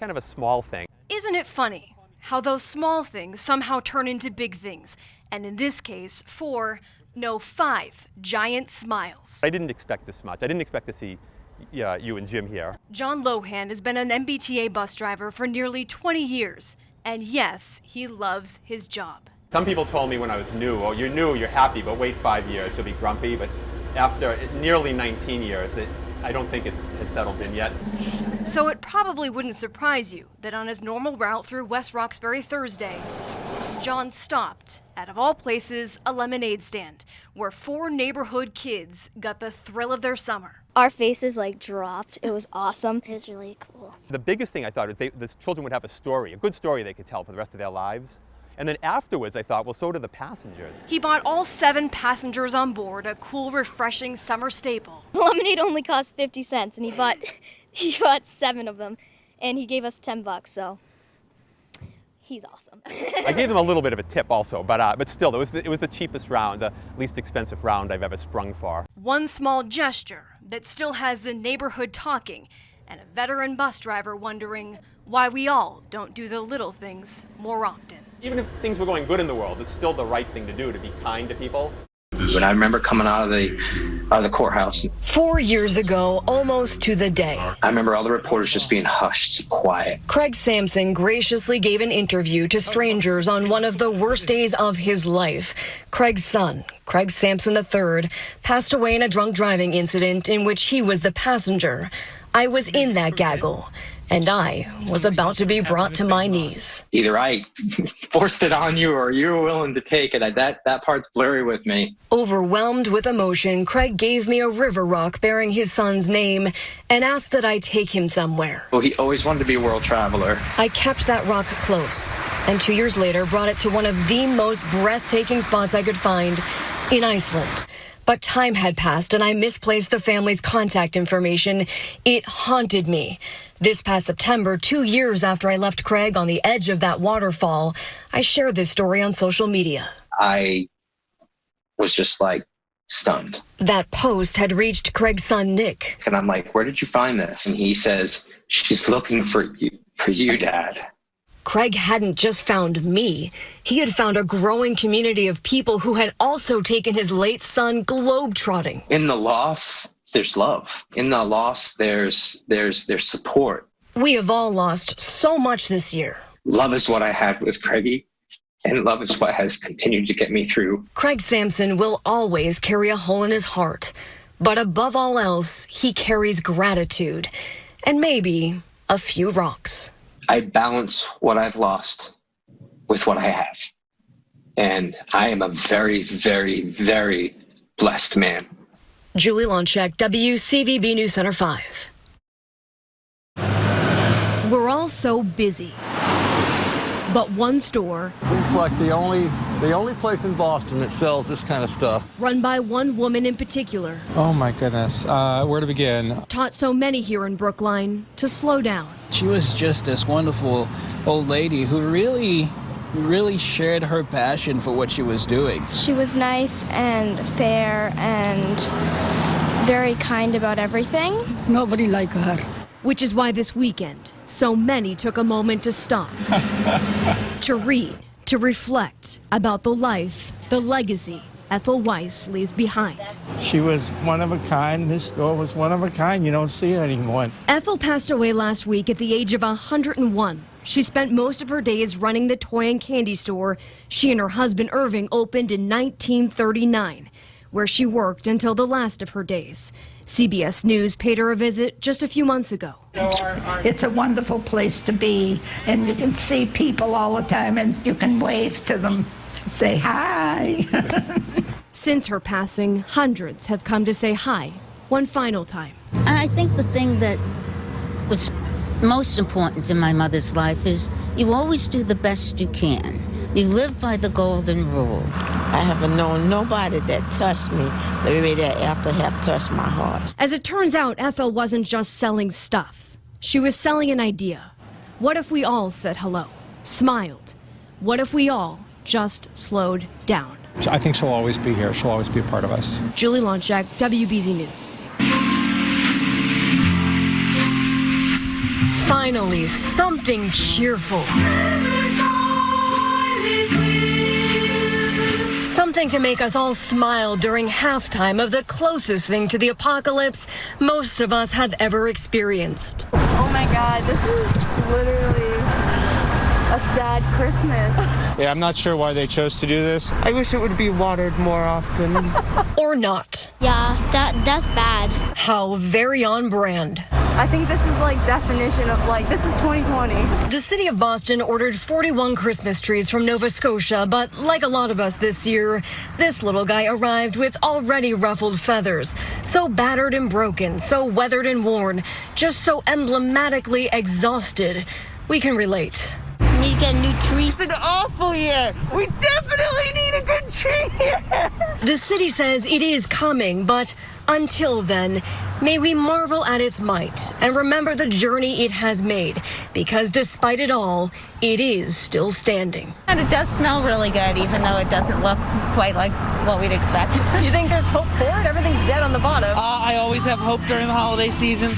kind of a small thing. Isn't it funny how those small things somehow turn into big things? And in this case, 5 giant smiles. I didn't expect this much. I didn't expect to see you and Jim here. John Lohan has been an MBTA bus driver for nearly 20 years. And yes, he loves his job. Some people told me when I was new, oh, you're new, you're happy, but wait 5 years, you'll be grumpy. But after nearly 19 years, I don't think it's has settled in yet. So it probably wouldn't surprise you that on his normal route through West Roxbury Thursday, John stopped at, of all places, a lemonade stand where 4 neighborhood kids got the thrill of their summer. Our faces dropped. It was awesome. It was really cool. The biggest thing I thought was the children would have a story, a good story they could tell for the rest of their lives. And then afterwards, I thought, well, so do the passengers. He bought all 7 passengers on board a cool, refreshing summer staple. The lemonade only cost 50 cents, and he bought 7 of them, and he gave us $10, so he's awesome. I gave them a little bit of a tip also, but still, it was the cheapest round, the least expensive round I've ever sprung for. One small gesture that still has the neighborhood talking, and a veteran bus driver wondering why we all don't do the little things more often. Even if things were going good in the world, it's still the right thing to do, to be kind to people. When I remember coming out of the courthouse. 4 years ago, almost to the day. I remember all the reporters just being hushed, quiet. Craig Sampson graciously gave an interview to strangers on one of the worst days of his life. Craig's son, Craig Sampson III, passed away in a drunk driving incident in which he was the passenger. I was in that gaggle, and I was about to be brought to my knees. Either I forced it on you or you were willing to take it. That part's blurry with me. Overwhelmed with emotion, Craig gave me a river rock bearing his son's name and asked that I take him somewhere. Well, he always wanted to be a world traveler. I kept that rock close, and 2 years later brought it to one of the most breathtaking spots I could find in Iceland. But time had passed and I misplaced the family's contact information. It haunted me. This past September, 2 years after I left Craig on the edge of that waterfall, I shared this story on social media. I was just stunned. That post had reached Craig's son, Nick. And I'm like, where did you find this? And he says, she's looking for you, Dad. Craig hadn't just found me. He had found a growing community of people who had also taken his late son globetrotting. In the loss, there's love. In the loss, there's support. We have all lost so much this year. Love is what I had with Craigie, and love is what has continued to get me through. Craig Sampson will always carry a hole in his heart, but above all else, he carries gratitude and maybe a few rocks. I balance what I've lost with what I have. And I am a very, very, very blessed man. Julie Lonchek, WCVB News Center 5. We're all so busy. But one store, this is like the only place in Boston that sells this kind of stuff. Run by one woman in particular. Oh my goodness, where to begin? Taught so many here in Brookline to slow down. She was just this wonderful old lady who really shared her passion for what she was doing. She was nice and fair and very kind about everything. Nobody like her. Which is why this weekend, so many took a moment to stop, to read, to reflect about the life, the legacy Ethel Weiss leaves behind. She was one of a kind. This store was one of a kind. You don't see it anymore. Ethel passed away last week at the age of 101. She spent most of her days running the toy and candy store she and her husband Irving opened in 1939, where she worked until the last of her days. CBS News paid her a visit just a few months ago. It's a wonderful place to be, and you can see people all the time, and you can wave to them, say hi. Since her passing, hundreds have come to say hi one final time. I think the thing that was most important in my mother's life is you always do the best you can. You live by the golden rule. I haven't known nobody that touched me the way that Ethel have touched my heart. As it turns out, Ethel wasn't just selling stuff. She was selling an idea. What if we all said hello, smiled? What if we all just slowed down? I think she'll always be here. She'll always be a part of us. Julie Lonchek, WBZ News. Finally, something cheerful. Something to make us all smile during halftime of the closest thing to the apocalypse most of us have ever experienced. Oh my God, this is literally a sad Christmas. Yeah, I'm not sure why they chose to do this. I wish it would be watered more often. Or not. Yeah, that's bad. How very on brand. I think this is like definition of like, this is 2020. The city of Boston ordered 41 Christmas trees from Nova Scotia, but like a lot of us this year, this little guy arrived with already ruffled feathers. So battered and broken, so weathered and worn, just so emblematically exhausted. We can relate. Need to get a new tree. It's an awful year. We definitely need a good tree here. The city says it is coming, but until then, may we marvel at its might and remember the journey it has made, because despite it all, it is still standing. And it does smell really good, even though it doesn't look quite like what we'd expect. You think there's hope for it? Everything's dead on the bottom. I always have hope during the holiday season.